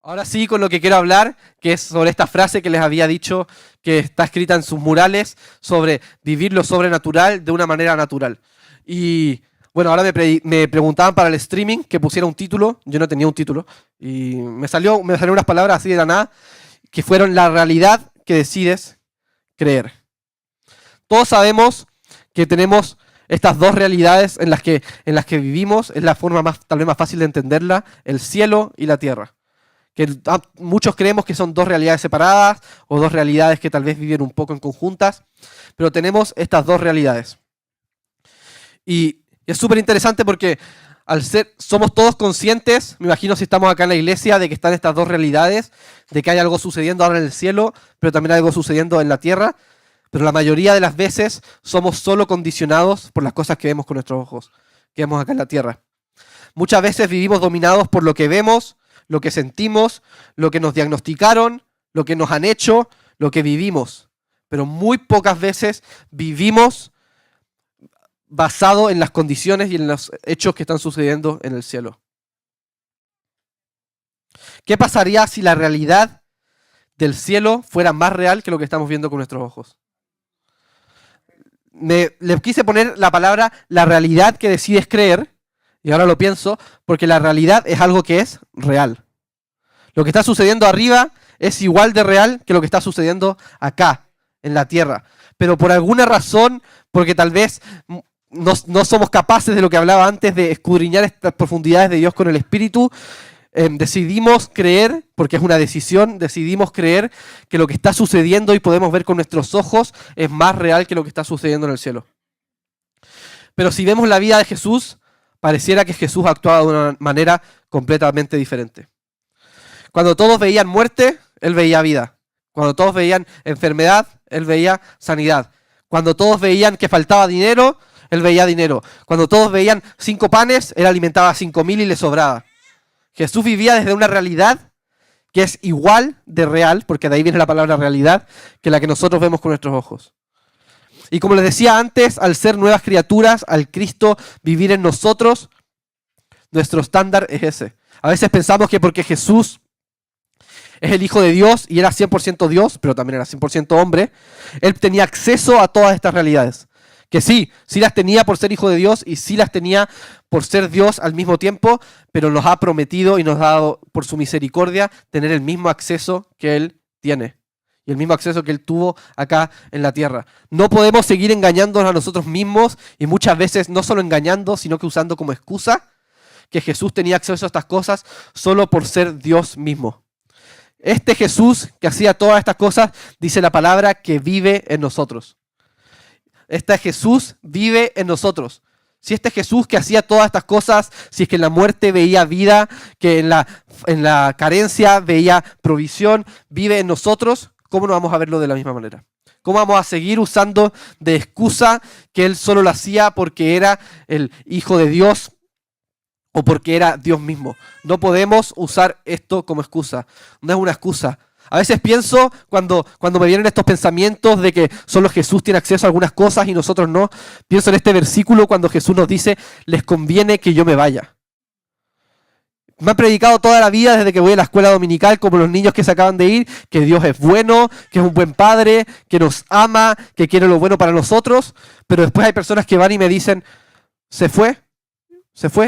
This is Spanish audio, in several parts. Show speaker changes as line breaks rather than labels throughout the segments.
Ahora sí, con lo que quiero hablar, que es sobre esta frase que les había dicho, que está escrita en sus murales, sobre vivir lo sobrenatural de una manera natural. Y bueno, ahora me preguntaban para el streaming que pusiera un título, yo no tenía un título, y me salieron unas palabras así de la nada, que fueron la realidad que decides creer. Todos sabemos que tenemos estas dos realidades en las que vivimos, es la forma tal vez más fácil de entenderla, el cielo y la tierra. Que muchos creemos que son dos realidades separadas o dos realidades que tal vez viven un poco en conjuntas, pero tenemos estas dos realidades. Y es súper interesante porque somos todos conscientes, me imagino si estamos acá en la iglesia, de que están estas dos realidades, de que hay algo sucediendo ahora en el cielo, pero también hay algo sucediendo en la tierra, pero la mayoría de las veces somos solo condicionados por las cosas que vemos con nuestros ojos, que vemos acá en la tierra. Muchas veces vivimos dominados por lo que vemos, lo que sentimos, lo que nos diagnosticaron, lo que nos han hecho, lo que vivimos. Pero muy pocas veces vivimos basado en las condiciones y en los hechos que están sucediendo en el cielo. ¿Qué pasaría si la realidad del cielo fuera más real que lo que estamos viendo con nuestros ojos? Le quise poner la palabra la realidad que decides creer, y ahora lo pienso, porque la realidad es algo que es real. Lo que está sucediendo arriba es igual de real que lo que está sucediendo acá, en la tierra. Pero por alguna razón, porque tal vez no somos capaces de lo que hablaba antes, de escudriñar estas profundidades de Dios con el Espíritu, decidimos creer, porque es una decisión, decidimos creer que lo que está sucediendo y podemos ver con nuestros ojos es más real que lo que está sucediendo en el cielo. Pero si vemos la vida de Jesús, pareciera que Jesús actuaba de una manera completamente diferente. Cuando todos veían muerte, Él veía vida. Cuando todos veían enfermedad, Él veía sanidad. Cuando todos veían que faltaba dinero, Él veía dinero. Cuando todos veían 5 panes, Él alimentaba a 5.000 y le sobraba. Jesús vivía desde una realidad que es igual de real, porque de ahí viene la palabra realidad, que la que nosotros vemos con nuestros ojos. Y como les decía antes, al ser nuevas criaturas, al Cristo vivir en nosotros, nuestro estándar es ese. A veces pensamos que porque Jesús es el Hijo de Dios y era 100% Dios, pero también era 100% hombre, Él tenía acceso a todas estas realidades. Que sí las tenía por ser Hijo de Dios y sí las tenía por ser Dios al mismo tiempo, pero nos ha prometido y nos ha dado por su misericordia tener el mismo acceso que Él tiene. Y el mismo acceso que Él tuvo acá en la tierra. No podemos seguir engañándonos a nosotros mismos y muchas veces no solo engañando, sino que usando como excusa que Jesús tenía acceso a estas cosas solo por ser Dios mismo. Este Jesús que hacía todas estas cosas, dice la palabra, que vive en nosotros. Este Jesús vive en nosotros. Si este Jesús que hacía todas estas cosas, si es que en la muerte veía vida, que en la carencia veía provisión, vive en nosotros, ¿cómo no vamos a verlo de la misma manera? ¿Cómo vamos a seguir usando de excusa que Él solo lo hacía porque era el Hijo de Dios o porque era Dios mismo? No podemos usar esto como excusa. No es una excusa. A veces pienso, cuando me vienen estos pensamientos de que solo Jesús tiene acceso a algunas cosas y nosotros no, pienso en este versículo cuando Jesús nos dice, les conviene que yo me vaya. Me han predicado toda la vida desde que voy a la escuela dominical, como los niños que se acaban de ir, que Dios es bueno, que es un buen padre, que nos ama, que quiere lo bueno para nosotros, pero después hay personas que van y me dicen, se fue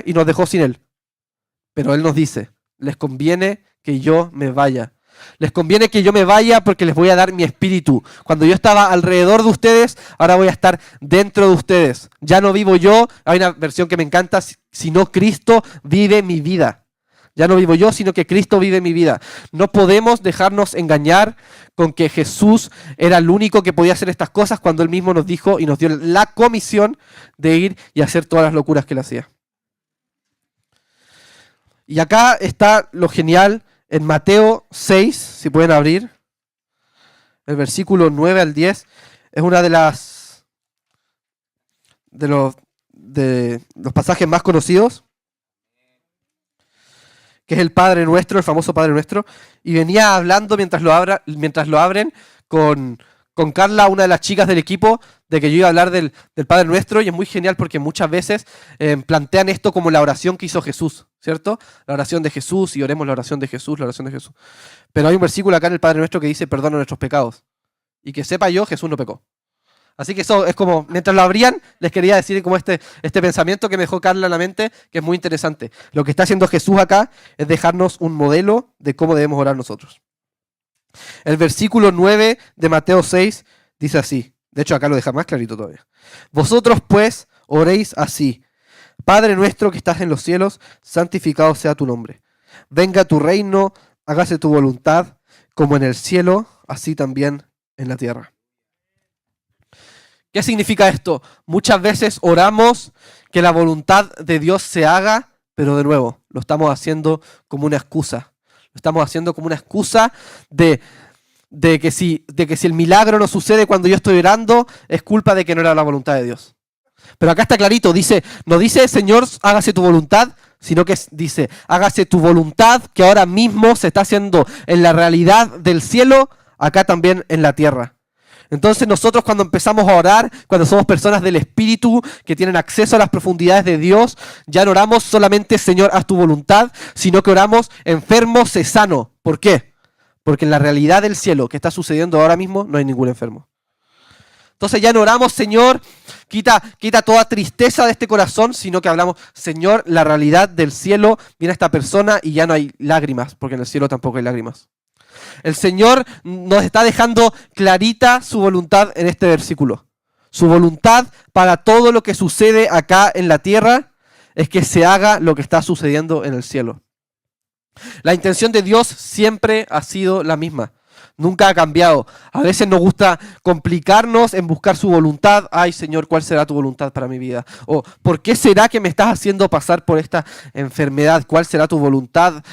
y nos dejó sin Él. Pero Él nos dice, les conviene que yo me vaya. Les conviene que yo me vaya porque les voy a dar mi espíritu. Cuando yo estaba alrededor de ustedes, ahora voy a estar dentro de ustedes. Ya no vivo yo, hay una versión que me encanta, sino Cristo vive mi vida. Ya no vivo yo, sino que Cristo vive mi vida. No podemos dejarnos engañar con que Jesús era el único que podía hacer estas cosas cuando Él mismo nos dijo y nos dio la comisión de ir y hacer todas las locuras que Él hacía. Y acá está lo genial en Mateo 6, si pueden abrir, el versículo 9 al 10, es una de los pasajes más conocidos, que es el Padre Nuestro, el famoso Padre Nuestro, y venía hablando mientras lo abren con con Carla, una de las chicas del equipo, de que yo iba a hablar del Padre Nuestro, y es muy genial porque muchas veces plantean esto como la oración que hizo Jesús, ¿cierto? La oración de Jesús, y oremos la oración de Jesús, la oración de Jesús. Pero hay un versículo acá en el Padre Nuestro que dice, perdona nuestros pecados. Y que sepa yo, Jesús no pecó. Así que eso es como, mientras lo abrían, les quería decir como este pensamiento que me dejó Carla en la mente, que es muy interesante. Lo que está haciendo Jesús acá es dejarnos un modelo de cómo debemos orar nosotros. El versículo 9 de Mateo 6 dice así. De hecho, acá lo deja más clarito todavía. Vosotros pues oréis así. Padre nuestro que estás en los cielos, santificado sea tu nombre. Venga tu reino, hágase tu voluntad, como en el cielo, así también en la tierra. ¿Qué significa esto? Muchas veces oramos que la voluntad de Dios se haga, pero de nuevo, lo estamos haciendo como una excusa. Lo estamos haciendo como una excusa de que si el milagro no sucede cuando yo estoy orando, es culpa de que no era la voluntad de Dios. Pero acá está clarito, no dice, Señor, hágase tu voluntad, sino que dice, hágase tu voluntad, que ahora mismo se está haciendo en la realidad del cielo, acá también en la tierra. Entonces nosotros cuando empezamos a orar, cuando somos personas del Espíritu que tienen acceso a las profundidades de Dios, ya no oramos solamente Señor, haz tu voluntad, sino que oramos enfermo, sé sano. ¿Por qué? Porque en la realidad del cielo que está sucediendo ahora mismo no hay ningún enfermo. Entonces ya no oramos Señor, quita toda tristeza de este corazón, sino que hablamos Señor, la realidad del cielo viene a esta persona y ya no hay lágrimas, porque en el cielo tampoco hay lágrimas. El Señor nos está dejando clarita su voluntad en este versículo. Su voluntad para todo lo que sucede acá en la tierra es que se haga lo que está sucediendo en el cielo. La intención de Dios siempre ha sido la misma. Nunca ha cambiado. A veces nos gusta complicarnos en buscar su voluntad. Ay, Señor, ¿cuál será tu voluntad para mi vida? O, ¿por qué será que me estás haciendo pasar por esta enfermedad? ¿Cuál será tu voluntad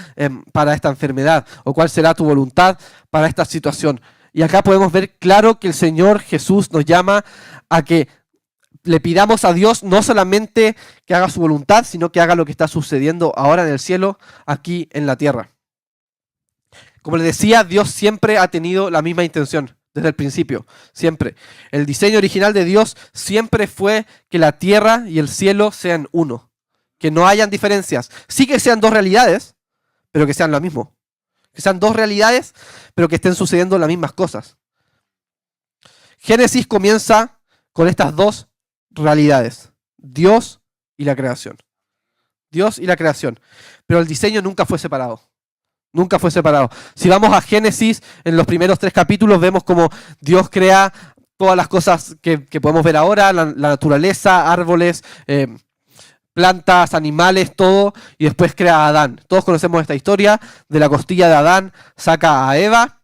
para esta enfermedad? ¿O cuál será tu voluntad para esta situación? Y acá podemos ver claro que el Señor Jesús nos llama a que le pidamos a Dios no solamente que haga su voluntad, sino que haga lo que está sucediendo ahora en el cielo, aquí en la tierra. Como les decía, Dios siempre ha tenido la misma intención, desde el principio, siempre. El diseño original de Dios siempre fue que la tierra y el cielo sean uno, que no hayan diferencias. Sí que sean dos realidades, pero que sean lo mismo. Que sean dos realidades, pero que estén sucediendo las mismas cosas. Génesis comienza con estas dos realidades, Dios y la creación. Dios y la creación. Pero el diseño nunca fue separado. Nunca fue separado. Si vamos a Génesis, en los primeros 3 capítulos vemos cómo Dios crea todas las cosas que podemos ver ahora, la naturaleza, árboles, plantas, animales, todo, y después crea a Adán. Todos conocemos esta historia, de la costilla de Adán saca a Eva,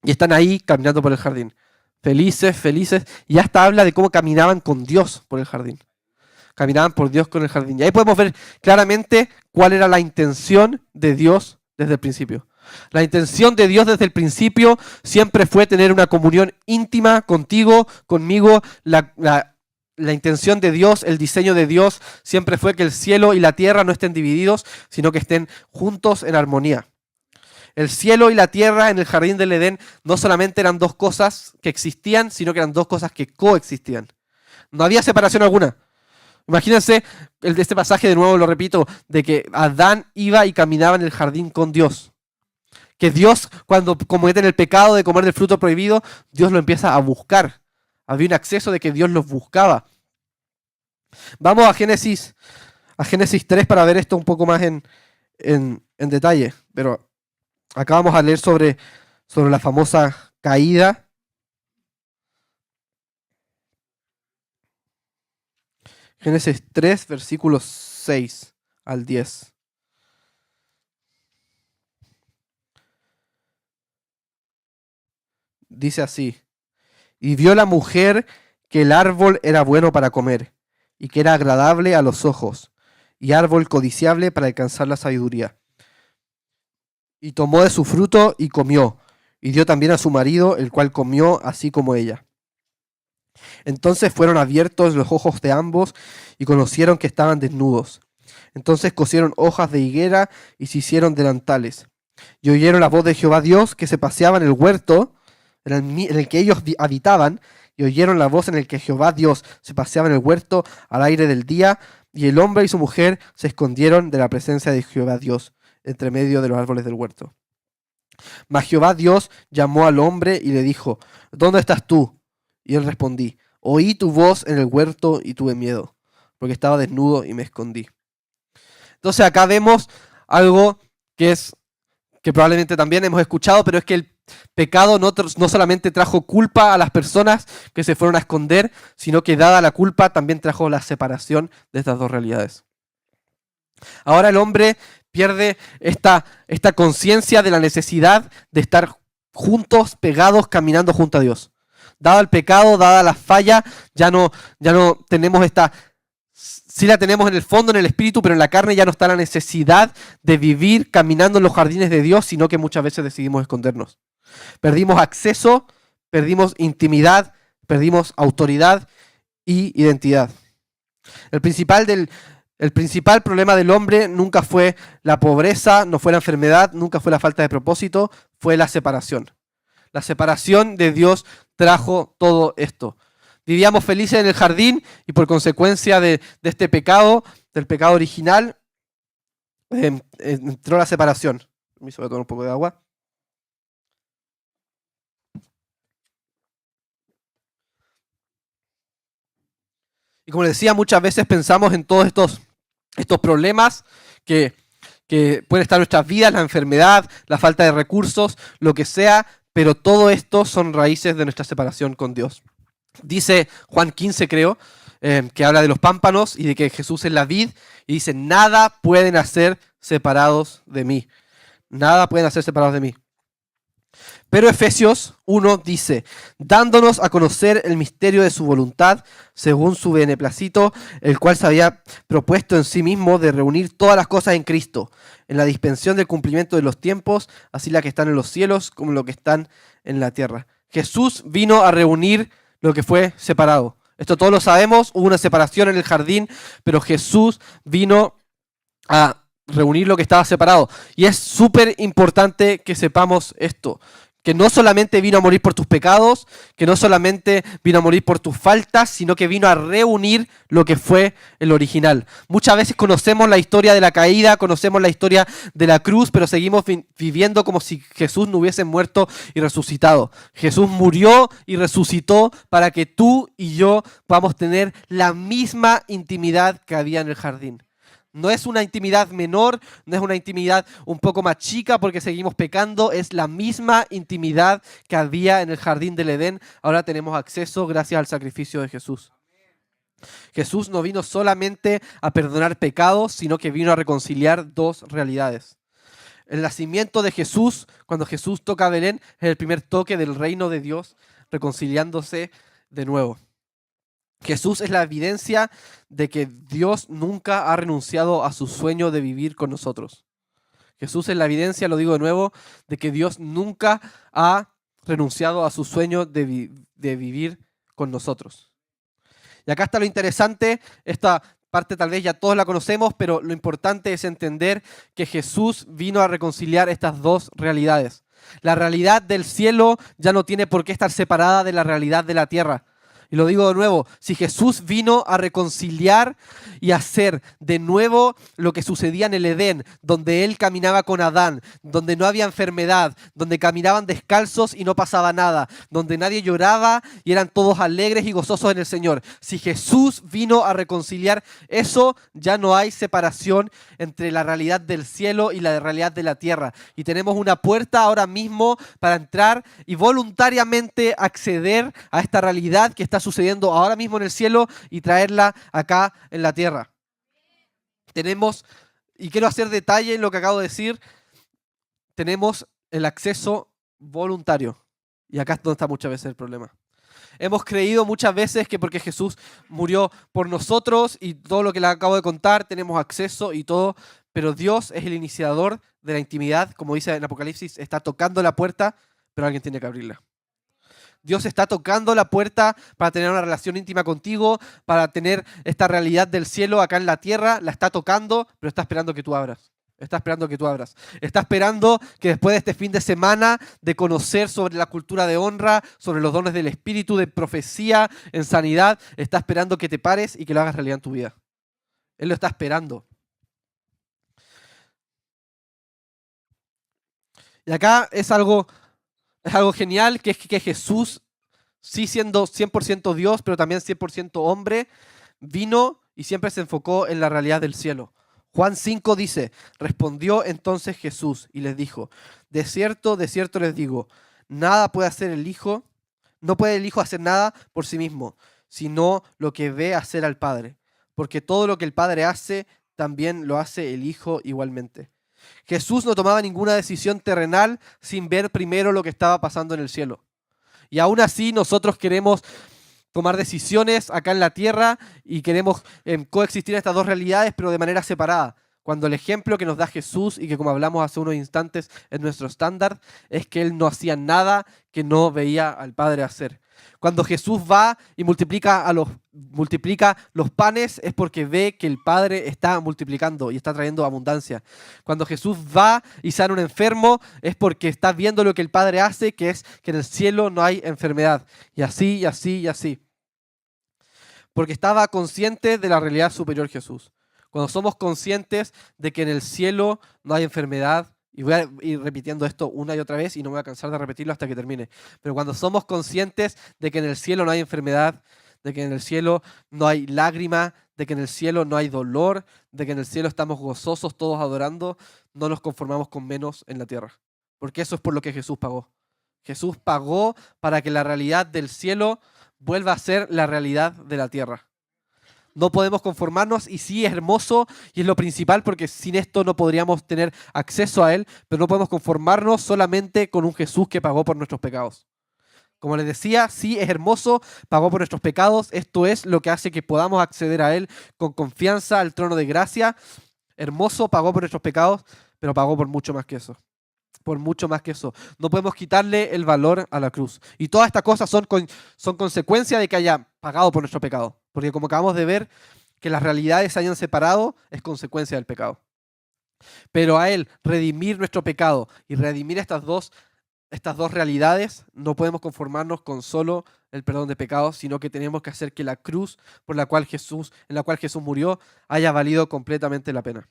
y están ahí caminando por el jardín. Felices, felices, y hasta habla de cómo caminaban con Dios por el jardín. Caminaban por Dios con el jardín. Y ahí podemos ver claramente cuál era la intención de Dios desde el principio. La intención de Dios desde el principio siempre fue tener una comunión íntima contigo, conmigo. La intención de Dios, el diseño de Dios siempre fue que el cielo y la tierra no estén divididos, sino que estén juntos en armonía. El cielo y la tierra en el jardín del Edén no solamente eran dos cosas que existían, sino que eran dos cosas que coexistían. No había separación alguna. Imagínense este pasaje, de nuevo lo repito, de que Adán iba y caminaba en el jardín con Dios. Que Dios, cuando cometen el pecado de comer del fruto prohibido, Dios lo empieza a buscar. Había un acceso de que Dios los buscaba. Vamos a Génesis 3 para ver esto un poco más en detalle. Pero acá vamos a leer sobre la famosa caída. Génesis 3, versículos 6 al 10. Dice así: y vio la mujer que el árbol era bueno para comer, y que era agradable a los ojos, y árbol codiciable para alcanzar la sabiduría. Y tomó de su fruto y comió, y dio también a su marido, el cual comió así como ella. Entonces fueron abiertos los ojos de ambos y conocieron que estaban desnudos. Entonces cosieron hojas de higuera y se hicieron delantales. Y oyeron la voz de Jehová Dios que se paseaba en el huerto en el que ellos habitaban, y oyeron la voz en el que Jehová Dios se paseaba en el huerto al aire del día, y el hombre y su mujer se escondieron de la presencia de Jehová Dios entre medio de los árboles del huerto. Mas Jehová Dios llamó al hombre y le dijo: ¿Dónde estás tú? Y él respondí: Oí tu voz en el huerto y tuve miedo, porque estaba desnudo y me escondí. Entonces acá vemos algo que probablemente también hemos escuchado, pero es que el pecado no solamente trajo culpa a las personas que se fueron a esconder, sino que dada la culpa también trajo la separación de estas dos realidades. Ahora el hombre pierde esta conciencia de la necesidad de estar juntos, pegados, caminando junto a Dios. Dado el pecado, dada la falla, ya no tenemos sí la tenemos en el fondo, en el espíritu, pero en la carne ya no está la necesidad de vivir caminando en los jardines de Dios, sino que muchas veces decidimos escondernos. Perdimos acceso, perdimos intimidad, perdimos autoridad y identidad. El principal problema del hombre nunca fue la pobreza, no fue la enfermedad, nunca fue la falta de propósito, fue la separación. La separación de Dios trajo todo esto. Vivíamos felices en el jardín y por consecuencia de este pecado, del pecado original, entró la separación. Me voy a tomar un poco de agua. Y como les decía, muchas veces pensamos en todos estos problemas que pueden estar en nuestras vidas, la enfermedad, la falta de recursos, lo que sea, pero todo esto son raíces de nuestra separación con Dios. Dice Juan 15, creo, que habla de los pámpanos y de que Jesús es la vid, y dice: nada pueden hacer separados de mí. Nada pueden hacer separados de mí. Pero Efesios 1 dice: dándonos a conocer el misterio de su voluntad, según su beneplácito, el cual se había propuesto en sí mismo de reunir todas las cosas en Cristo, en la dispensación del cumplimiento de los tiempos, así las que están en los cielos como lo que están en la tierra. Jesús vino a reunir lo que fue separado. Esto todos lo sabemos, hubo una separación en el jardín, pero Jesús vino a reunir lo que estaba separado. Y es súper importante que sepamos esto, que no solamente vino a morir por tus pecados, que no solamente vino a morir por tus faltas, sino que vino a reunir lo que fue el original. Muchas veces conocemos la historia de la caída, conocemos la historia de la cruz, pero seguimos viviendo como si Jesús no hubiese muerto y resucitado. Jesús murió y resucitó para que tú y yo podamos tener la misma intimidad que había en el jardín. No es una intimidad menor, no es una intimidad un poco más chica porque seguimos pecando, es la misma intimidad que había en el jardín del Edén. Ahora tenemos acceso gracias al sacrificio de Jesús. Jesús no vino solamente a perdonar pecados, sino que vino a reconciliar dos realidades. El nacimiento de Jesús, cuando Jesús toca a Belén, es el primer toque del reino de Dios, reconciliándose de nuevo. Jesús es la evidencia de que Dios nunca ha renunciado a su sueño de vivir con nosotros. Jesús es la evidencia, lo digo de nuevo, de que Dios nunca ha renunciado a su sueño de vivir con nosotros. Y acá está lo interesante, esta parte tal vez ya todos la conocemos, pero lo importante es entender que Jesús vino a reconciliar estas dos realidades. La realidad del cielo ya no tiene por qué estar separada de la realidad de la tierra. Y lo digo de nuevo, si Jesús vino a reconciliar y hacer de nuevo lo que sucedía en el Edén, donde Él caminaba con Adán, donde no había enfermedad, donde caminaban descalzos y no pasaba nada, donde nadie lloraba y eran todos alegres y gozosos en el Señor. Si Jesús vino a reconciliar eso, ya no hay separación entre la realidad del cielo y la realidad de la tierra. Y tenemos una puerta ahora mismo para entrar y voluntariamente acceder a esta realidad que está sucediendo ahora mismo en el cielo y traerla acá en la tierra. Tenemos, y quiero hacer detalle en lo que acabo de decir, tenemos el acceso voluntario. Y acá es donde está muchas veces el problema. Hemos creído muchas veces que porque Jesús murió por nosotros y todo lo que les acabo de contar, tenemos acceso y todo, pero Dios es el iniciador de la intimidad, como dice en Apocalipsis, está tocando la puerta, pero alguien tiene que abrirla. Dios está tocando la puerta para tener una relación íntima contigo, para tener esta realidad del cielo acá en la tierra, la está tocando, pero está esperando que tú abras. Está esperando que tú abras. Está esperando que después de este fin de semana de conocer sobre la cultura de honra, sobre los dones del Espíritu, de profecía, en sanidad, está esperando que te pares y que lo hagas realidad en tu vida. Él lo está esperando. Y acá es algo genial, que es que Jesús, sí siendo 100% Dios, pero también 100% hombre, vino y siempre se enfocó en la realidad del cielo. Juan 5 dice, respondió entonces Jesús y les dijo, de cierto les digo, nada puede hacer el Hijo, no puede el Hijo hacer nada por sí mismo, sino lo que ve hacer al Padre, porque todo lo que el Padre hace, también lo hace el Hijo igualmente. Jesús no tomaba ninguna decisión terrenal sin ver primero lo que estaba pasando en el cielo. Y aún así nosotros queremos tomar decisiones acá en la tierra y queremos coexistir estas dos realidades, pero de manera separada. Cuando el ejemplo que nos da Jesús, y que como hablamos hace unos instantes es nuestro estándar, es que Él no hacía nada que no veía al Padre hacer. Cuando Jesús va y multiplica los panes, es porque ve que el Padre está multiplicando y está trayendo abundancia. Cuando Jesús va y sana a un enfermo, es porque está viendo lo que el Padre hace, que es que en el cielo no hay enfermedad. Y así, y así, y así. Porque estaba consciente de la realidad superior Jesús. Cuando somos conscientes de que en el cielo no hay enfermedad, y voy a ir repitiendo esto una y otra vez y no me voy a cansar de repetirlo hasta que termine, pero cuando somos conscientes de que en el cielo no hay enfermedad, de que en el cielo no hay lágrima, de que en el cielo no hay dolor, de que en el cielo estamos gozosos todos adorando, no nos conformamos con menos en la tierra. Porque eso es por lo que Jesús pagó. Jesús pagó para que la realidad del cielo vuelva a ser la realidad de la tierra. No podemos conformarnos y sí es hermoso y es lo principal porque sin esto no podríamos tener acceso a Él, pero no podemos conformarnos solamente con un Jesús que pagó por nuestros pecados. Como les decía, sí es hermoso, pagó por nuestros pecados, esto es lo que hace que podamos acceder a Él con confianza al trono de gracia. Hermoso, pagó por nuestros pecados, pero pagó por mucho más que eso. Por mucho más que eso. No podemos quitarle el valor a la cruz. Y todas estas cosas son consecuencia de que haya pagado por nuestro pecado. Porque como acabamos de ver, que las realidades se hayan separado es consecuencia del pecado. Pero a Él redimir nuestro pecado y redimir estas dos realidades, no podemos conformarnos con solo el perdón de pecados, sino que tenemos que hacer que la cruz en la cual Jesús murió haya valido completamente la pena.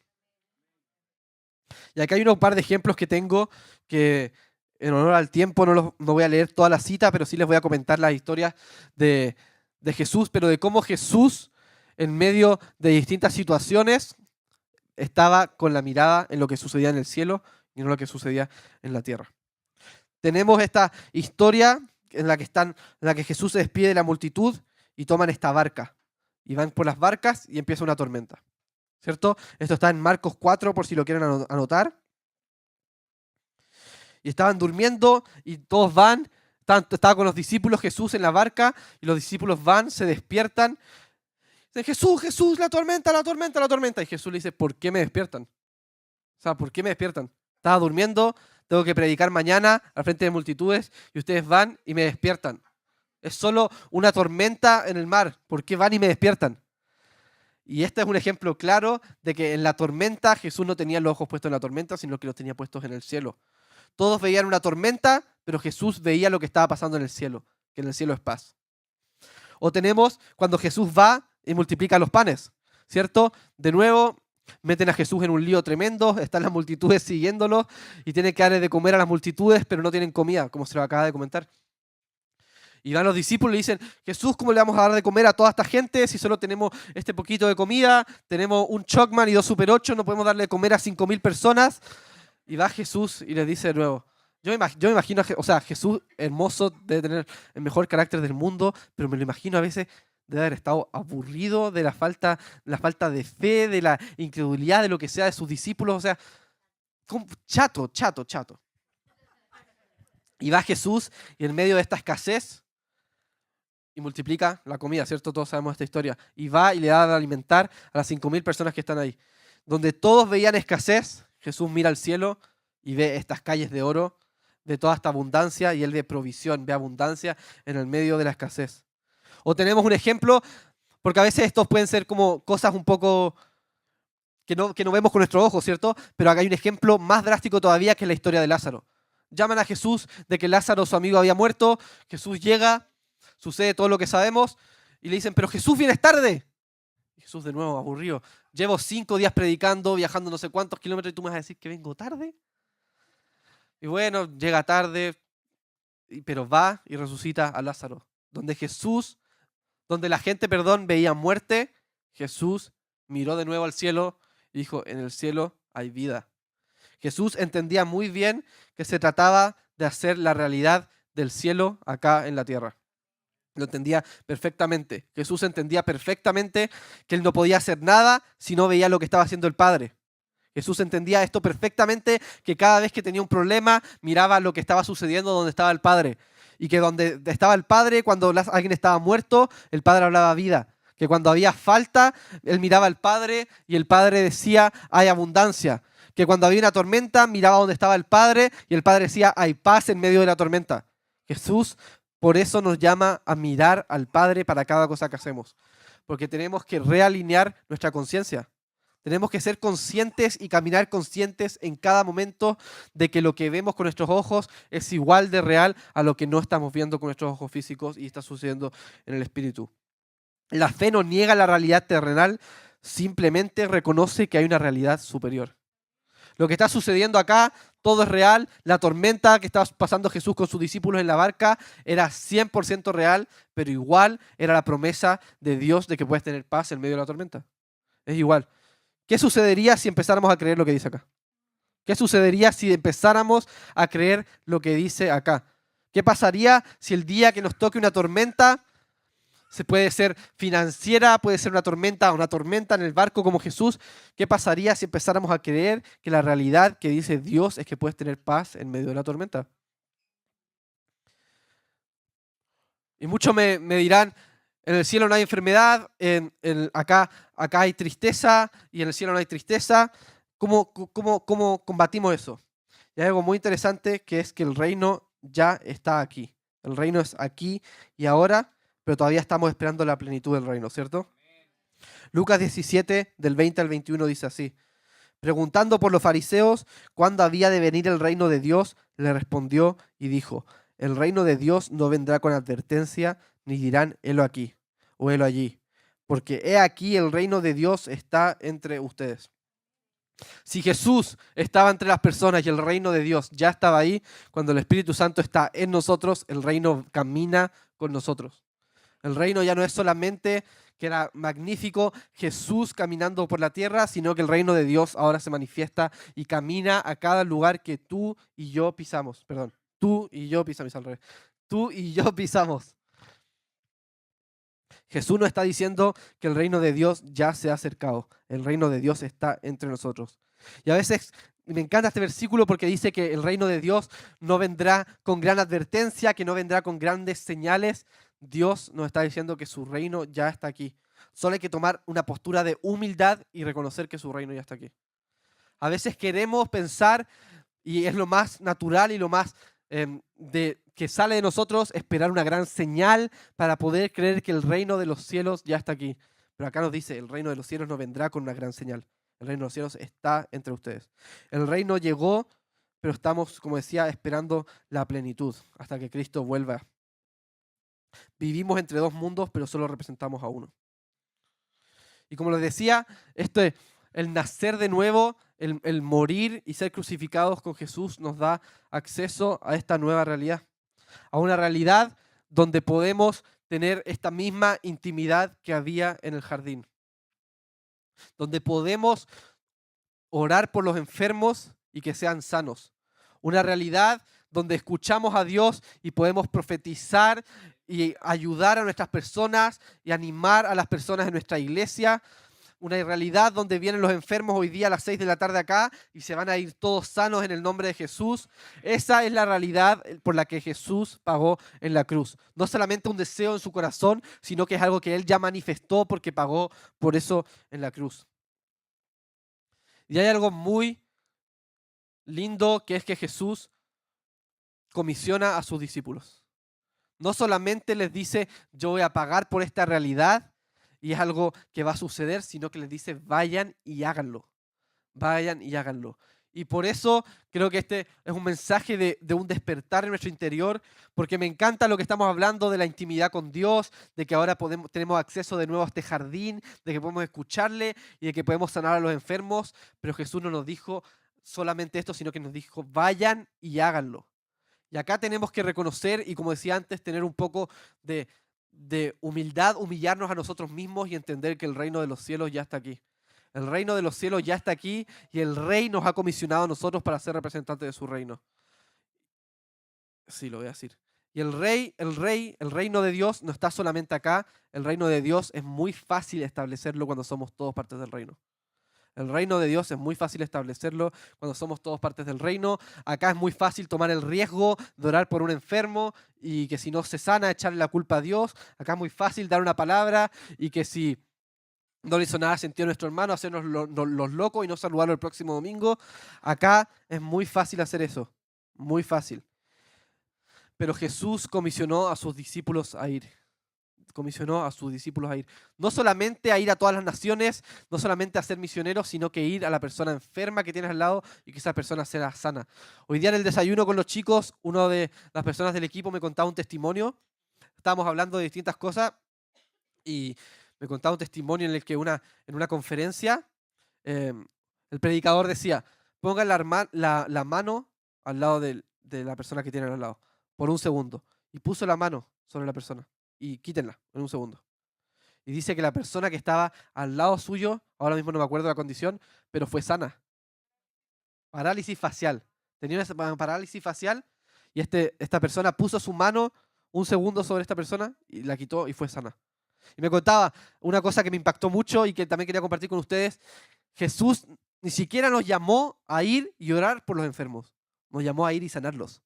Y acá hay un par de ejemplos que tengo que en honor al tiempo no voy a leer toda la cita, pero sí les voy a comentar las historias de Jesús, pero de cómo Jesús en medio de distintas situaciones estaba con la mirada en lo que sucedía en el cielo y no lo que sucedía en la tierra. Tenemos esta historia en la que Jesús se despide de la multitud y toman esta barca y van por las barcas y empieza una tormenta. ¿Cierto? Esto está en Marcos 4 por si lo quieren anotar. Y estaban durmiendo y todos van. Estaba con los discípulos Jesús en la barca y los discípulos van, se despiertan. Dicen, Jesús, Jesús, la tormenta, la tormenta, la tormenta. Y Jesús le dice, ¿por qué me despiertan? O sea, ¿por qué me despiertan? Estaba durmiendo, tengo que predicar mañana al frente de multitudes y ustedes van y me despiertan. Es solo una tormenta en el mar. ¿Por qué van y me despiertan? Y este es un ejemplo claro de que en la tormenta Jesús no tenía los ojos puestos en la tormenta, sino que los tenía puestos en el cielo. Todos veían una tormenta, pero Jesús veía lo que estaba pasando en el cielo, que en el cielo es paz. O tenemos cuando Jesús va y multiplica los panes, ¿cierto? De nuevo, meten a Jesús en un lío tremendo, están las multitudes siguiéndolo y tienen que darle de comer a las multitudes, pero no tienen comida, como se lo acaba de comentar. Y van los discípulos y le dicen, Jesús, ¿cómo le vamos a dar de comer a toda esta gente si solo tenemos este poquito de comida? Tenemos un Chocman y 2 Super 8, no podemos darle de comer a 5.000 personas. Y va Jesús y les dice de nuevo, yo me imagino, o sea, Jesús hermoso, debe tener el mejor carácter del mundo, pero me lo imagino a veces de haber estado aburrido de la falta de fe, de la incredulidad, de lo que sea de sus discípulos, o sea, chato. Y va Jesús y en medio de esta escasez, y multiplica la comida, ¿cierto? Todos sabemos esta historia. Y va y le da de alimentar a las 5.000 personas que están ahí. Donde todos veían escasez, Jesús mira al cielo y ve estas calles de oro, ve toda esta abundancia y Él ve provisión, ve abundancia en el medio de la escasez. O tenemos un ejemplo, porque a veces estos pueden ser como cosas un poco que no vemos con nuestros ojos, ¿cierto? Pero acá hay un ejemplo más drástico todavía, que es la historia de Lázaro. Llaman a Jesús de que Lázaro, su amigo, había muerto. Jesús llega, sucede todo lo que sabemos, y le dicen, pero Jesús, vienes tarde. Y Jesús de nuevo, aburrido. Llevo 5 días predicando, viajando no sé cuántos kilómetros, y tú me vas a decir que vengo tarde. Y bueno, llega tarde, pero va y resucita a Lázaro. Donde la gente, veía muerte, Jesús miró de nuevo al cielo y dijo, en el cielo hay vida. Jesús entendía muy bien que se trataba de hacer la realidad del cielo acá en la tierra. Lo entendía perfectamente. Jesús entendía perfectamente que él no podía hacer nada si no veía lo que estaba haciendo el Padre. Jesús entendía esto perfectamente, que cada vez que tenía un problema miraba lo que estaba sucediendo donde estaba el Padre. Y que donde estaba el Padre, cuando alguien estaba muerto, el Padre hablaba vida. Que cuando había falta, él miraba al Padre y el Padre decía, hay abundancia. Que cuando había una tormenta, miraba donde estaba el Padre y el Padre decía, hay paz en medio de la tormenta. Jesús por eso nos llama a mirar al Padre para cada cosa que hacemos. Porque tenemos que realinear nuestra conciencia. Tenemos que ser conscientes y caminar conscientes en cada momento de que lo que vemos con nuestros ojos es igual de real a lo que no estamos viendo con nuestros ojos físicos y está sucediendo en el espíritu. La fe no niega la realidad terrenal, simplemente reconoce que hay una realidad superior. Lo que está sucediendo acá, todo es real. La tormenta que estaba pasando Jesús con sus discípulos en la barca era 100% real, pero igual era la promesa de Dios de que puedes tener paz en medio de la tormenta. Es igual. ¿Qué sucedería si empezáramos a creer lo que dice acá? ¿Qué sucedería si empezáramos a creer lo que dice acá? ¿Qué pasaría si el día que nos toque una tormenta, se puede ser financiera, puede ser una tormenta en el barco como Jesús? ¿Qué pasaría si empezáramos a creer que la realidad que dice Dios es que puedes tener paz en medio de la tormenta? Y muchos me dirán, en el cielo no hay enfermedad, acá hay tristeza y en el cielo no hay tristeza. ¿Cómo combatimos eso? Y hay algo muy interesante, que es que el reino ya está aquí. El reino es aquí y ahora, pero todavía estamos esperando la plenitud del reino, ¿cierto? Lucas 17, del 20 al 21 dice así. Preguntando por los fariseos cuándo había de venir el reino de Dios, le respondió y dijo, el reino de Dios no vendrá con advertencia, ni dirán, helo aquí o helo allí, porque he aquí el reino de Dios está entre ustedes. Si Jesús estaba entre las personas y el reino de Dios ya estaba ahí, cuando el Espíritu Santo está en nosotros, el reino camina con nosotros. El reino ya no es solamente que era magnífico Jesús caminando por la tierra, sino que el reino de Dios ahora se manifiesta y camina a cada lugar que tú y yo pisamos. Perdón, tú y yo pisamos al revés. Tú y yo pisamos. Jesús nos está diciendo que el reino de Dios ya se ha acercado. El reino de Dios está entre nosotros. Y a veces me encanta este versículo porque dice que el reino de Dios no vendrá con gran advertencia, que no vendrá con grandes señales. Dios nos está diciendo que su reino ya está aquí. Solo hay que tomar una postura de humildad y reconocer que su reino ya está aquí. A veces queremos pensar, y es lo más natural y lo más que sale de nosotros, esperar una gran señal para poder creer que el reino de los cielos ya está aquí. Pero acá nos dice, el reino de los cielos no vendrá con una gran señal. El reino de los cielos está entre ustedes. El reino llegó, pero estamos, como decía, esperando la plenitud hasta que Cristo vuelva. Vivimos entre dos mundos, pero solo representamos a uno. Y como les decía, el nacer de nuevo, el morir y ser crucificados con Jesús nos da acceso a esta nueva realidad. A una realidad donde podemos tener esta misma intimidad que había en el jardín. Donde podemos orar por los enfermos y que sean sanos. Una realidad donde escuchamos a Dios y podemos profetizar y ayudar a nuestras personas y animar a las personas en nuestra iglesia. Una realidad donde vienen los enfermos hoy día a las 6 de la tarde acá y se van a ir todos sanos en el nombre de Jesús. Esa es la realidad por la que Jesús pagó en la cruz. No solamente un deseo en su corazón, sino que es algo que Él ya manifestó porque pagó por eso en la cruz. Y hay algo muy lindo, que es que Jesús comisiona a sus discípulos. No solamente les dice, yo voy a pagar por esta realidad y es algo que va a suceder, sino que les dice, vayan y háganlo. Vayan y háganlo. Y por eso creo que este es un mensaje de un despertar en nuestro interior, porque me encanta lo que estamos hablando de la intimidad con Dios, de que ahora tenemos acceso de nuevo a este jardín, de que podemos escucharle y de que podemos sanar a los enfermos, pero Jesús no nos dijo solamente esto, sino que nos dijo, vayan y háganlo. Y acá tenemos que reconocer y, como decía antes, tener un poco de humildad, humillarnos a nosotros mismos y entender que el reino de los cielos ya está aquí. El reino de los cielos ya está aquí y el rey nos ha comisionado a nosotros para ser representantes de su reino. Sí, lo voy a decir. Y el reino de Dios no está solamente acá. El reino de Dios es muy fácil establecerlo cuando somos todos partes del reino. El reino de Dios es muy fácil establecerlo cuando somos todos partes del reino. Acá es muy fácil tomar el riesgo de orar por un enfermo y que si no se sana, echarle la culpa a Dios. Acá es muy fácil dar una palabra y que si no le hizo nada sentido a nuestro hermano, hacernos los locos y no saludarlo el próximo domingo. Acá es muy fácil hacer eso. Muy fácil. Pero Jesús comisionó a sus discípulos a ir. Comisionó a sus discípulos a ir. No solamente a ir a todas las naciones, no solamente a ser misioneros, sino que ir a la persona enferma que tienes al lado y que esa persona sea sana. Hoy día en el desayuno con los chicos, una de las personas del equipo me contaba un testimonio. Estábamos hablando de distintas cosas y me contaba un testimonio en el que en una conferencia eh, el predicador decía, pongan la mano al lado de la persona que tienen al lado, por un segundo. Y puso la mano sobre la persona y quítenla en un segundo. Y dice que la persona que estaba al lado suyo, ahora mismo no me acuerdo la condición, pero fue sana. Parálisis facial. Tenía una parálisis facial y esta persona puso su mano un segundo sobre esta persona y la quitó y fue sana. Y me contaba una cosa que me impactó mucho y que también quería compartir con ustedes. Jesús ni siquiera nos llamó a ir y orar por los enfermos. Nos llamó a ir y sanarlos.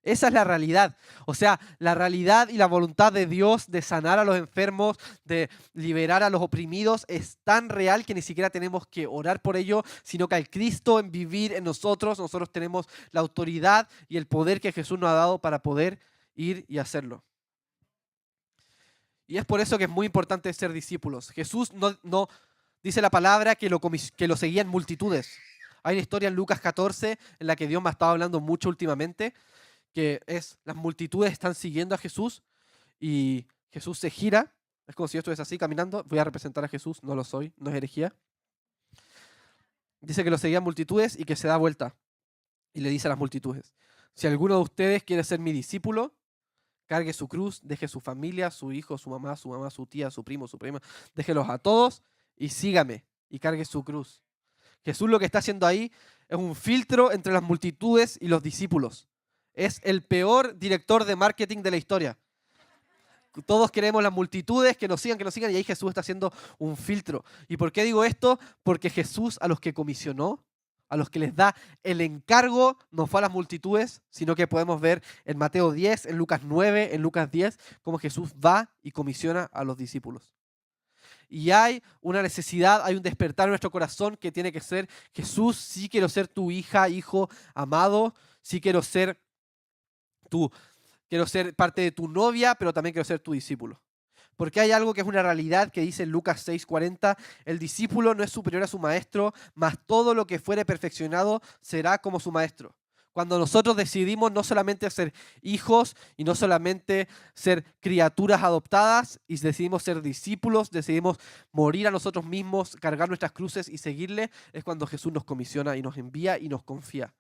Esa es la realidad. O sea, la realidad y la voluntad de Dios de sanar a los enfermos, de liberar a los oprimidos, es tan real que ni siquiera tenemos que orar por ello, sino que al Cristo en vivir en nosotros tenemos la autoridad y el poder que Jesús nos ha dado para poder ir y hacerlo. Y es por eso que es muy importante ser discípulos. Jesús no dice la palabra que lo seguían multitudes. Hay una historia en Lucas 14 en la que Dios me ha estado hablando mucho últimamente, que es las multitudes están siguiendo a Jesús y Jesús se gira. Es como si yo estuviese así caminando. Voy a representar a Jesús, no lo soy, no es herejía. Dice que lo seguían multitudes y que se da vuelta y le dice a las multitudes, si alguno de ustedes quiere ser mi discípulo, cargue su cruz, deje su familia, su hijo, su mamá, su tía, su primo, su prima, déjelos a todos y sígame y cargue su cruz. Jesús lo que está haciendo ahí es un filtro entre las multitudes y los discípulos. Es el peor director de marketing de la historia. Todos queremos las multitudes que nos sigan, y ahí Jesús está haciendo un filtro. ¿Y por qué digo esto? Porque Jesús a los que comisionó, a los que les da el encargo, no fue a las multitudes, sino que podemos ver en Mateo 10, en Lucas 9, en Lucas 10, cómo Jesús va y comisiona a los discípulos. Y hay una necesidad, hay un despertar en nuestro corazón que tiene que ser, Jesús, sí quiero ser tu hija, hijo amado, sí quiero ser parte de tu novia, pero también quiero ser tu discípulo. Porque hay algo que es una realidad que dice en Lucas 6:40, el discípulo no es superior a su maestro, mas todo lo que fuere perfeccionado será como su maestro. Cuando nosotros decidimos no solamente ser hijos y no solamente ser criaturas adoptadas y decidimos ser discípulos, decidimos morir a nosotros mismos, cargar nuestras cruces y seguirle, es cuando Jesús nos comisiona y nos envía y nos confía.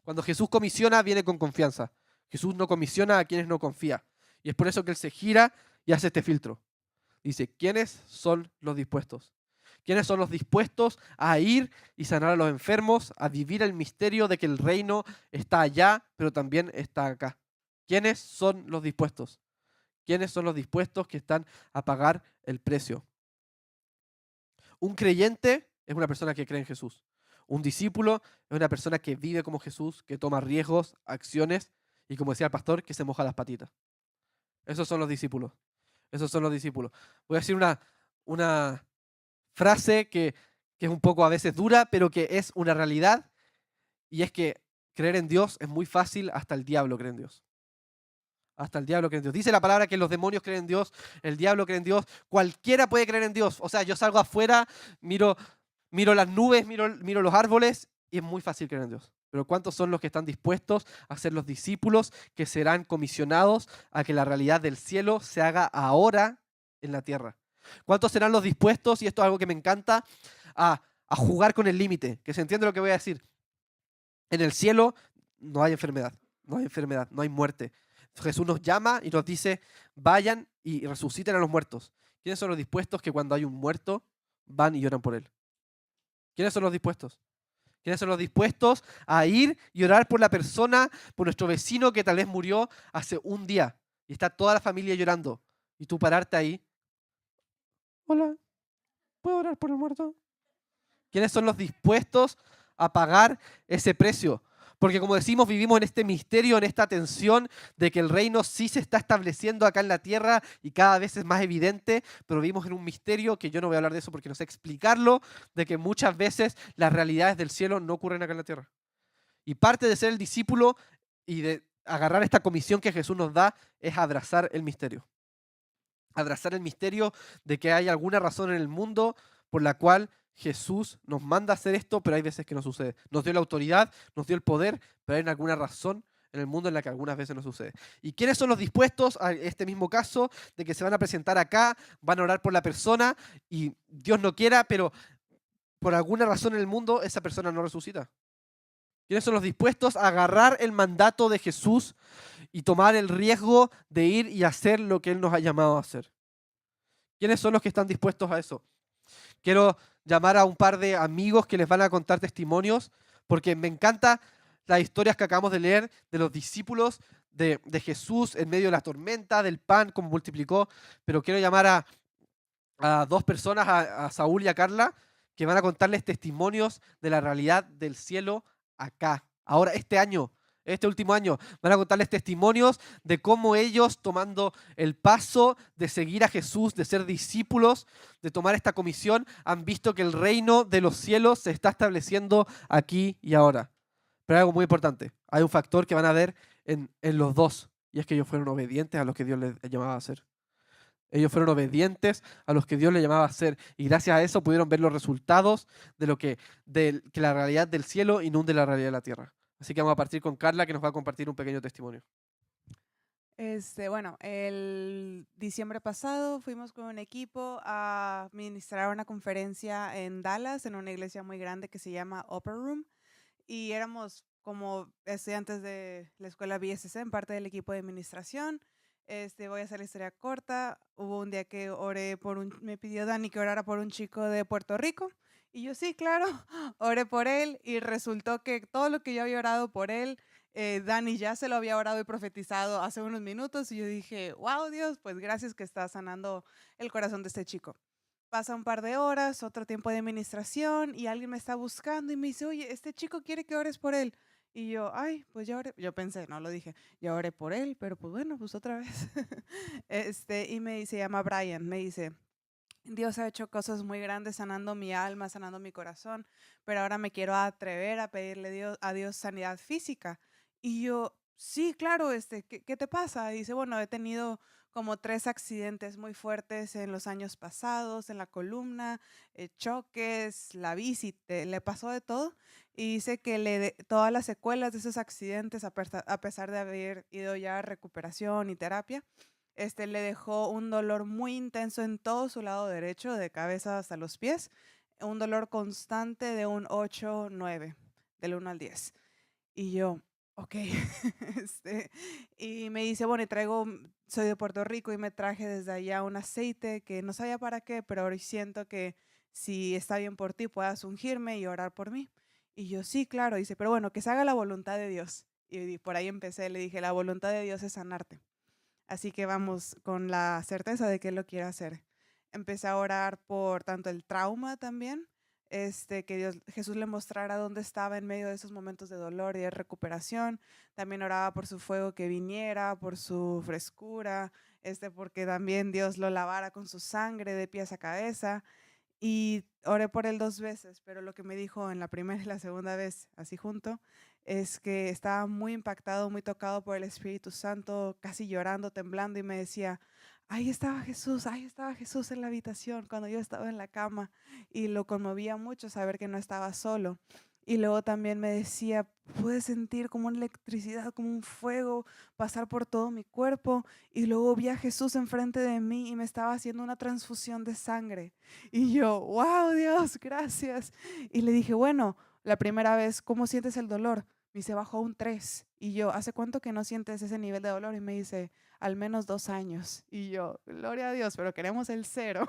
Cuando Jesús comisiona, viene con confianza. Jesús no comisiona a quienes no confía. Y es por eso que Él se gira y hace este filtro. Dice, ¿quiénes son los dispuestos? ¿Quiénes son los dispuestos a ir y sanar a los enfermos, a vivir el misterio de que el reino está allá, pero también está acá? ¿Quiénes son los dispuestos? ¿Quiénes son los dispuestos que están a pagar el precio? Un creyente es una persona que cree en Jesús. Un discípulo es una persona que vive como Jesús, que toma riesgos, acciones y, como decía el pastor, que se moja las patitas. Esos son los discípulos. Esos son los discípulos. Voy a decir una frase que es un poco a veces dura, pero que es una realidad, y es que creer en Dios es muy fácil, hasta el diablo cree en Dios. Hasta el diablo cree en Dios. Dice la palabra que los demonios creen en Dios, el diablo cree en Dios, cualquiera puede creer en Dios. O sea, yo salgo afuera, miro Miro las nubes, miro los árboles y es muy fácil creer en Dios. Pero ¿cuántos son los que están dispuestos a ser los discípulos que serán comisionados a que la realidad del cielo se haga ahora en la tierra? ¿Cuántos serán los dispuestos, y esto es algo que me encanta, a jugar con el límite? Que se entiende lo que voy a decir. En el cielo no hay enfermedad, no hay muerte. Jesús nos llama y nos dice, vayan y resuciten a los muertos. ¿Quiénes son los dispuestos que cuando hay un muerto van y lloran por él? ¿Quiénes son los dispuestos? ¿Quiénes son los dispuestos a ir y orar por la persona, por nuestro vecino que tal vez murió hace un día y está toda la familia llorando? Y tú pararte ahí. Hola, ¿puedo orar por el muerto? ¿Quiénes son los dispuestos a pagar ese precio? Porque como decimos, vivimos en este misterio, en esta tensión de que el reino sí se está estableciendo acá en la tierra y cada vez es más evidente, pero vivimos en un misterio que yo no voy a hablar de eso porque no sé explicarlo, de que muchas veces las realidades del cielo no ocurren acá en la tierra. Y parte de ser el discípulo y de agarrar esta comisión que Jesús nos da es abrazar el misterio. Abrazar el misterio de que hay alguna razón en el mundo por la cual Jesús nos manda a hacer esto, pero hay veces que no sucede. Nos dio la autoridad, nos dio el poder, pero hay alguna razón en el mundo en la que algunas veces no sucede. ¿Y quiénes son los dispuestos a este mismo caso de que se van a presentar acá, van a orar por la persona y Dios no quiera, pero por alguna razón en el mundo esa persona no resucita? ¿Quiénes son los dispuestos a agarrar el mandato de Jesús y tomar el riesgo de ir y hacer lo que Él nos ha llamado a hacer? ¿Quiénes son los que están dispuestos a eso? Quiero llamar a un par de amigos que les van a contar testimonios, porque me encantan las historias que acabamos de leer de los discípulos de Jesús en medio de la tormenta, del pan, cómo multiplicó, pero quiero llamar a dos personas, a Saúl y a Carla, que van a contarles testimonios de la realidad del cielo acá, ahora, este año. Este último año van a contarles testimonios de cómo ellos, tomando el paso de seguir a Jesús, de ser discípulos, de tomar esta comisión, han visto que el reino de los cielos se está estableciendo aquí y ahora. Pero hay algo muy importante, hay un factor que van a ver en los dos, y es que ellos fueron obedientes a lo que Dios les llamaba a hacer. Ellos fueron obedientes a los que Dios les llamaba a hacer, y gracias a eso pudieron ver los resultados que la realidad del cielo inunde la realidad de la tierra. Así que vamos a partir con Carla, que nos va a compartir un pequeño testimonio.
Bueno, el diciembre pasado fuimos con un equipo a ministrar una conferencia en Dallas, en una iglesia muy grande que se llama Upper Room, y éramos como estudiantes de la escuela BSC, en parte del equipo de administración. Voy a hacer la historia corta. Hubo un día que me pidió Dani que orara por un chico de Puerto Rico, y yo sí, claro, oré por él, y resultó que todo lo que yo había orado por él, Dani ya se lo había orado y profetizado hace unos minutos, y yo dije, wow, Dios, pues gracias que está sanando el corazón de este chico. Pasa un par de horas, otro tiempo de administración, y alguien me está buscando y me dice, oye, este chico quiere que ores por él. Y yo, ay, pues ya oré. Yo pensé, no lo dije, ya oré por él, pero pues bueno, pues otra vez. Y me dice, se llama Brian, me dice, Dios ha hecho cosas muy grandes sanando mi alma, sanando mi corazón, pero ahora me quiero atrever a pedirle a Dios sanidad física. Y yo, sí, claro, ¿qué te pasa? Y dice, bueno, he tenido como 3 accidentes muy fuertes en los años pasados, en la columna, choques, la bici, le pasó de todo. Y dice que todas las secuelas de esos accidentes, a pesar de haber ido ya a recuperación y terapia, le dejó un dolor muy intenso en todo su lado derecho, de cabeza hasta los pies, un dolor constante de un 8, 9, del 1 al 10. Y yo, ok. Y me dice, bueno, soy de Puerto Rico y me traje desde allá un aceite que no sabía para qué, pero ahora siento que si está bien por ti, puedas ungirme y orar por mí. Y yo, sí, claro. Dice, pero bueno, que se haga la voluntad de Dios. Y por ahí empecé, le dije, la voluntad de Dios es sanarte. Así que vamos con la certeza de que Él lo quiere hacer. Empecé a orar por tanto el trauma también, que Jesús le mostrara dónde estaba en medio de esos momentos de dolor y de recuperación. También oraba por su fuego que viniera, por su frescura, porque también Dios lo lavara con su sangre de pies a cabeza. Y oré por él 2 veces, pero lo que me dijo en la primera y la segunda vez, así junto, es que estaba muy impactado, muy tocado por el Espíritu Santo, casi llorando, temblando, y me decía, ahí estaba Jesús en la habitación cuando yo estaba en la cama y lo conmovía mucho saber que no estaba solo. Y luego también me decía, pude sentir como una electricidad, como un fuego pasar por todo mi cuerpo. Y luego vi a Jesús enfrente de mí y me estaba haciendo una transfusión de sangre. Y yo, wow, Dios, gracias. Y le dije, bueno, la primera vez, ¿cómo sientes el dolor? Me dice, bajó un 3. Y yo, ¿hace cuánto que no sientes ese nivel de dolor? Y me dice, al menos 2 años. Y yo, gloria a Dios, pero queremos el 0.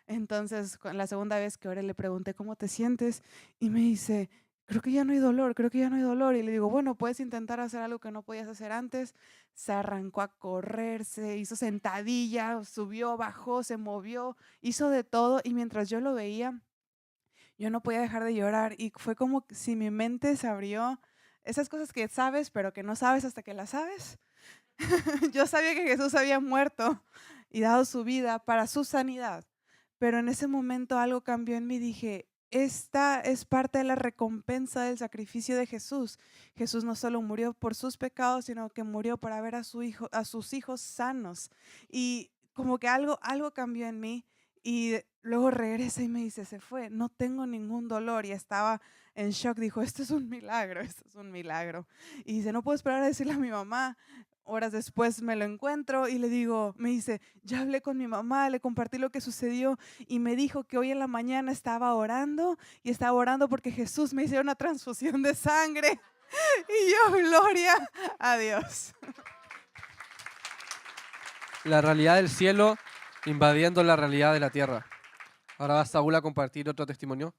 Entonces, la segunda vez que oré le pregunté, ¿cómo te sientes? Y me dice, creo que ya no hay dolor, creo que ya no hay dolor. Y le digo, bueno, puedes intentar hacer algo que no podías hacer antes. Se arrancó a correr, se hizo sentadilla, subió, bajó, se movió, hizo de todo. Y mientras yo lo veía, yo no podía dejar de llorar. Y fue como si mi mente se abrió. Esas cosas que sabes, pero que no sabes hasta que las sabes. Yo sabía que Jesús había muerto y dado su vida para su sanidad, pero en ese momento algo cambió en mí. Dije, esta es parte de la recompensa del sacrificio de Jesús. Jesús no solo murió por sus pecados, sino que murió para ver a su hijo, a sus hijos sanos. Y como que algo cambió en mí. Y luego regresa y me dice, se fue, no tengo ningún dolor. Y estaba en shock, dijo, esto es un milagro, esto es un milagro. Y dice, no puedo esperar a decirle a mi mamá. Horas después me lo encuentro y le digo, me dice, ya hablé con mi mamá, le compartí lo que sucedió y me dijo que hoy en la mañana estaba orando y estaba orando porque Jesús me hizo una transfusión de sangre. Y yo, gloria a Dios.
La realidad del cielo invadiendo la realidad de la tierra. Ahora va Saúl a compartir otro testimonio.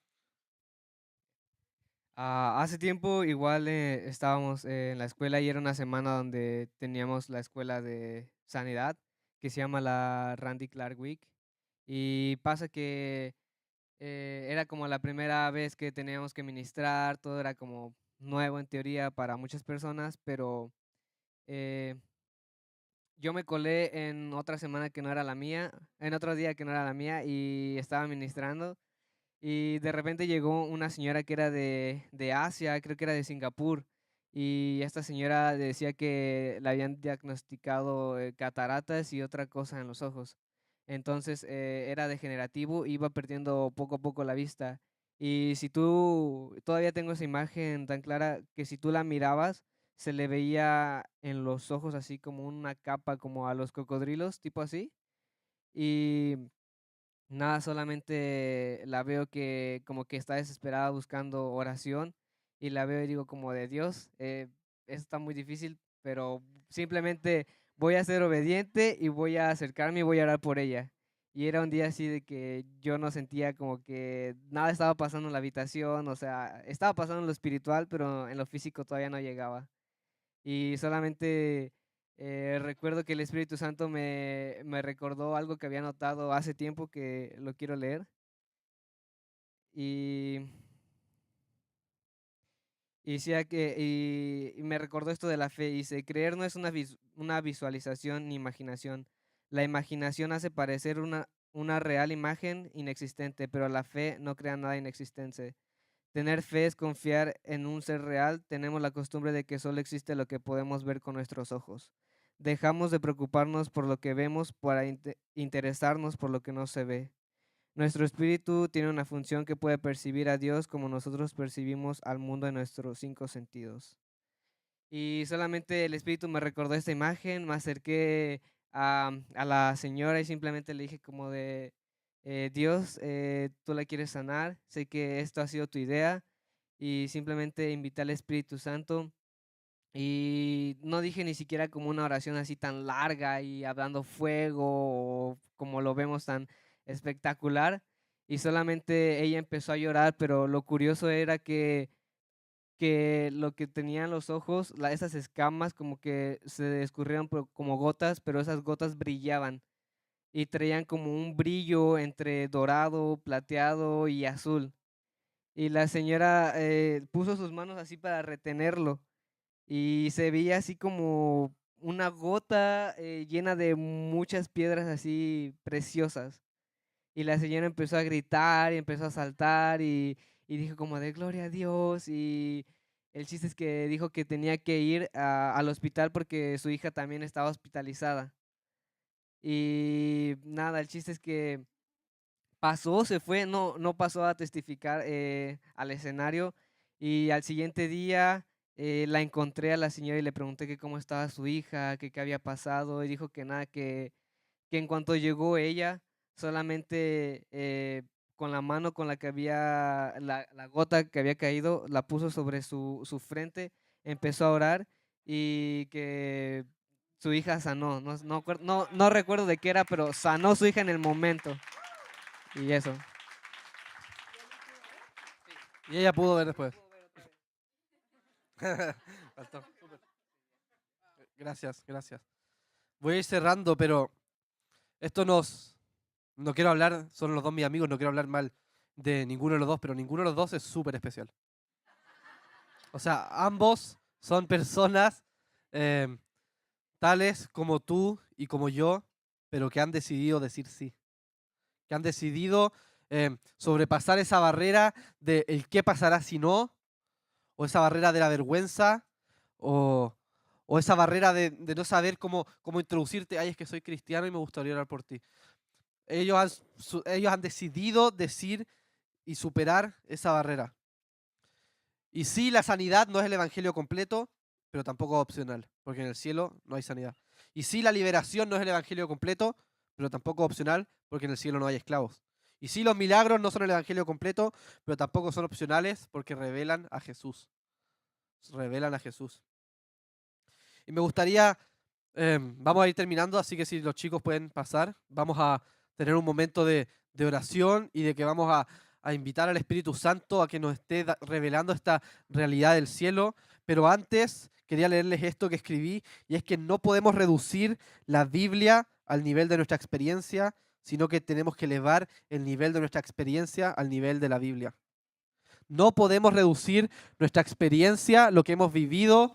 Hace tiempo igual estábamos en la escuela y era una semana donde teníamos la escuela de sanidad que se llama la Randy Clark Week. Y pasa que era como la primera vez que teníamos que ministrar, todo era como nuevo en teoría para muchas personas, pero eh, yo me colé en otra semana que no era la mía, en otro día que no era la mía y estaba ministrando. Y de repente llegó una señora que era de Asia, creo que era de Singapur, y esta señora decía que le habían diagnosticado cataratas y otra cosa en los ojos. Entonces era degenerativo, iba perdiendo poco a poco la vista. Y si tú, todavía tengo esa imagen tan clara que si tú la mirabas, se le veía en los ojos así como una capa, como a los cocodrilos, tipo así. Y nada, solamente la veo que como que está desesperada buscando oración y la veo y digo como de Dios, eso está muy difícil, pero simplemente voy a ser obediente y voy a acercarme y voy a orar por ella. Y era un día así de que yo no sentía como que nada estaba pasando en la habitación, o sea, estaba pasando en lo espiritual, pero en lo físico todavía no llegaba. Y solamente recuerdo que el Espíritu Santo me recordó algo que había notado hace tiempo que lo quiero leer. Y, y decía y me recordó esto de la fe. Dice, creer no es una visualización ni imaginación. La imaginación hace parecer una real imagen inexistente, pero la fe no crea nada inexistente. Tener fe es confiar en un ser real. Tenemos la costumbre de que solo existe lo que podemos ver con nuestros ojos. Dejamos de preocuparnos por lo que vemos para interesarnos por lo que no se ve. Nuestro espíritu tiene una función que puede percibir a Dios como nosotros percibimos al mundo en nuestros 5 sentidos. Y solamente el espíritu me recordó esta imagen, me acerqué a la señora y simplemente le dije como de, Dios, tú la quieres sanar, sé que esto ha sido tu idea y simplemente invité al Espíritu Santo y no dije ni siquiera como una oración así tan larga y hablando fuego o como lo vemos tan espectacular y solamente ella empezó a llorar, pero lo curioso era que lo que tenían los ojos, esas escamas como que se escurrieron como gotas, pero esas gotas brillaban y traían como un brillo entre dorado, plateado y azul. Y la señora puso sus manos así para retenerlo y se veía así como una gota llena de muchas piedras así preciosas. Y la señora empezó a gritar y empezó a saltar y dijo como de gloria a Dios. Y el chiste es que dijo que tenía que ir al hospital porque su hija también estaba hospitalizada. Y nada, el chiste es que pasó, se fue, no pasó a testificar al escenario. Y al siguiente día la encontré a la señora y le pregunté que cómo estaba su hija, que qué había pasado. Y dijo que nada, que en cuanto llegó ella, solamente con la mano con la que había, la gota que había caído, la puso sobre su frente, empezó a orar y que su hija sanó. No recuerdo de qué era, pero sanó su hija en el momento. Y eso.
Y ella pudo ver después. Faltó. Súper. Gracias, gracias. Voy a ir cerrando, pero no quiero hablar, son los dos mis amigos, no quiero hablar mal de ninguno de los dos, pero ninguno de los dos es súper especial. O sea, ambos son personas tales como tú y como yo, pero que han decidido decir sí. Que han decidido sobrepasar esa barrera de el qué pasará si no, o esa barrera de la vergüenza, o esa barrera de no saber cómo introducirte. Ay, es que soy cristiano y me gustaría orar por ti. Ellos han decidido decir y superar esa barrera. Y sí, la sanidad no es el evangelio completo, pero tampoco es opcional, porque en el cielo no hay sanidad. Y sí, la liberación no es el evangelio completo, pero tampoco es opcional, porque en el cielo no hay esclavos. Y sí, los milagros no son el evangelio completo, pero tampoco son opcionales, porque revelan a Jesús. Revelan a Jesús. Y me gustaría, vamos a ir terminando, así que si los chicos pueden pasar, vamos a tener un momento de oración y de que vamos a invitar al Espíritu Santo a que nos esté revelando esta realidad del cielo. Pero antes quería leerles esto que escribí, y es que no podemos reducir la Biblia al nivel de nuestra experiencia, sino que tenemos que elevar el nivel de nuestra experiencia al nivel de la Biblia. No podemos reducir nuestra experiencia, lo que hemos vivido,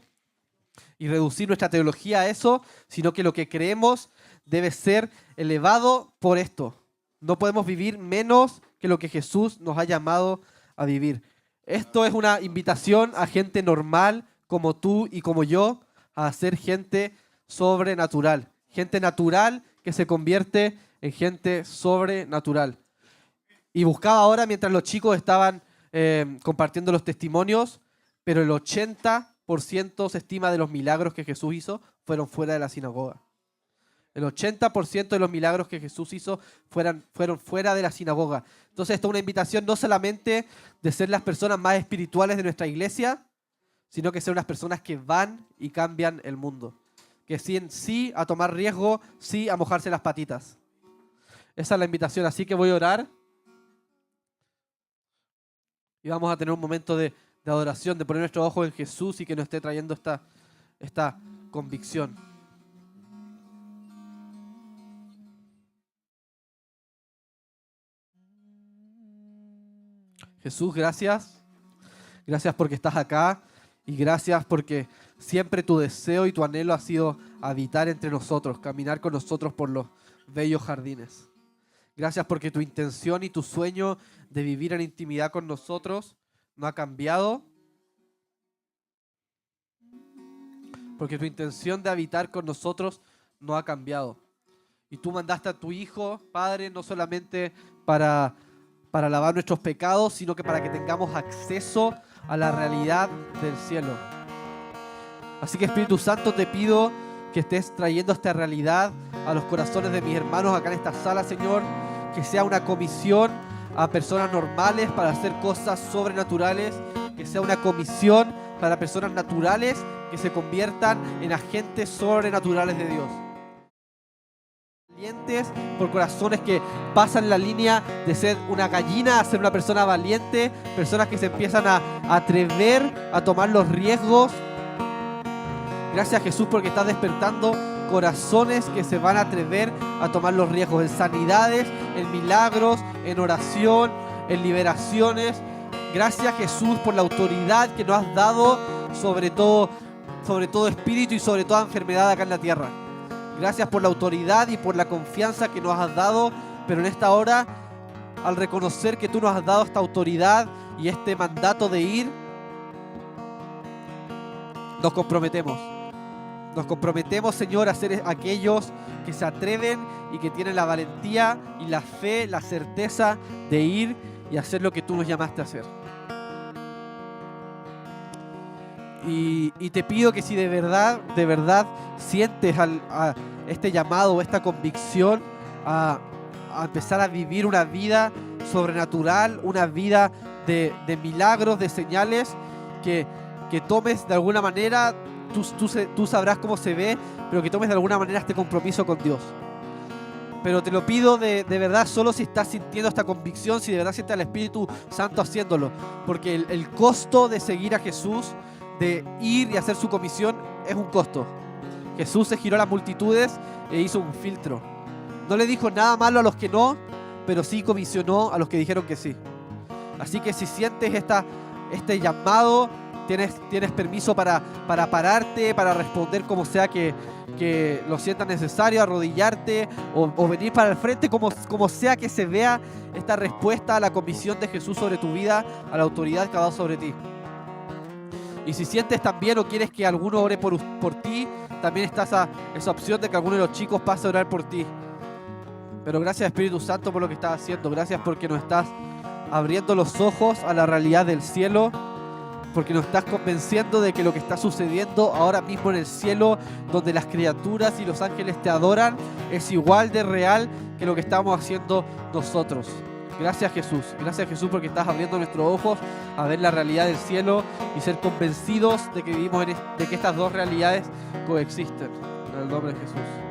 y reducir nuestra teología a eso, sino que lo que creemos debe ser elevado por esto. No podemos vivir menos que lo que Jesús nos ha llamado a vivir. Esto es una invitación a gente normal como tú y como yo a ser gente sobrenatural. Gente natural que se convierte en gente sobrenatural. Y buscaba ahora, mientras los chicos estaban compartiendo los testimonios, pero el 80% se estima de los milagros que Jesús hizo fueron fuera de la sinagoga. El 80% de los milagros que Jesús hizo fueron fuera de la sinagoga. Entonces, esto es una invitación no solamente de ser las personas más espirituales de nuestra iglesia, sino que ser unas personas que van y cambian el mundo. Que sí a tomar riesgo, sí a mojarse las patitas. Esa es la invitación. Así que voy a orar y vamos a tener un momento de adoración, de poner nuestros ojos en Jesús y que nos esté trayendo esta convicción. Jesús, gracias. Gracias porque estás acá y gracias porque siempre tu deseo y tu anhelo ha sido habitar entre nosotros, caminar con nosotros por los bellos jardines. Gracias porque tu intención y tu sueño de vivir en intimidad con nosotros no ha cambiado. Porque tu intención de habitar con nosotros no ha cambiado. Y tú mandaste a tu Hijo, Padre, no solamente para lavar nuestros pecados, sino que para que tengamos acceso a la realidad del cielo. Así que, Espíritu Santo, te pido que estés trayendo esta realidad a los corazones de mis hermanos acá en esta sala, Señor. Que sea una comisión a personas normales para hacer cosas sobrenaturales. Que sea una comisión para personas naturales que se conviertan en agentes sobrenaturales de Dios. Valientes por corazones que pasan la línea de ser una gallina a ser una persona valiente, personas que se empiezan a atrever a tomar los riesgos. Gracias, Jesús, porque estás despertando corazones que se van a atrever a tomar los riesgos en sanidades, en milagros, en oración, en liberaciones. Gracias, Jesús, por la autoridad que nos has dado sobre todo espíritu y sobre toda enfermedad acá en la tierra. Gracias por la autoridad y por la confianza que nos has dado, pero en esta hora, al reconocer que tú nos has dado esta autoridad y este mandato de ir, nos comprometemos. Nos comprometemos, Señor, a ser aquellos que se atreven y que tienen la valentía y la fe, la certeza de ir y hacer lo que tú nos llamaste a hacer. Y te pido que si de verdad sientes este llamado, esta convicción a empezar a vivir una vida sobrenatural, una vida de milagros, de señales, que tomes de alguna manera, tú sabrás cómo se ve, pero que tomes de alguna manera este compromiso con Dios. Pero te lo pido de verdad solo si estás sintiendo esta convicción, si de verdad sientes al Espíritu Santo haciéndolo, porque el costo de seguir a Jesús, de ir y hacer su comisión, es un costo. Jesús se giró a las multitudes e hizo un filtro. No le dijo nada malo a los que no, pero sí comisionó a los que dijeron que sí. Así que si sientes este llamado, tienes permiso para pararte, para responder como sea que lo sientas necesario, arrodillarte o venir para el frente, como sea que se vea esta respuesta a la comisión de Jesús sobre tu vida, a la autoridad que ha dado sobre ti. Y si sientes también o quieres que alguno ore por ti, también está esa opción de que alguno de los chicos pase a orar por ti. Pero gracias, Espíritu Santo, por lo que estás haciendo. Gracias porque nos estás abriendo los ojos a la realidad del cielo, porque nos estás convenciendo de que lo que está sucediendo ahora mismo en el cielo, donde las criaturas y los ángeles te adoran, es igual de real que lo que estamos haciendo nosotros. Gracias, Jesús. Gracias, Jesús, porque estás abriendo nuestros ojos a ver la realidad del cielo y ser convencidos de que vivimos de que estas dos realidades coexisten. En el nombre de Jesús.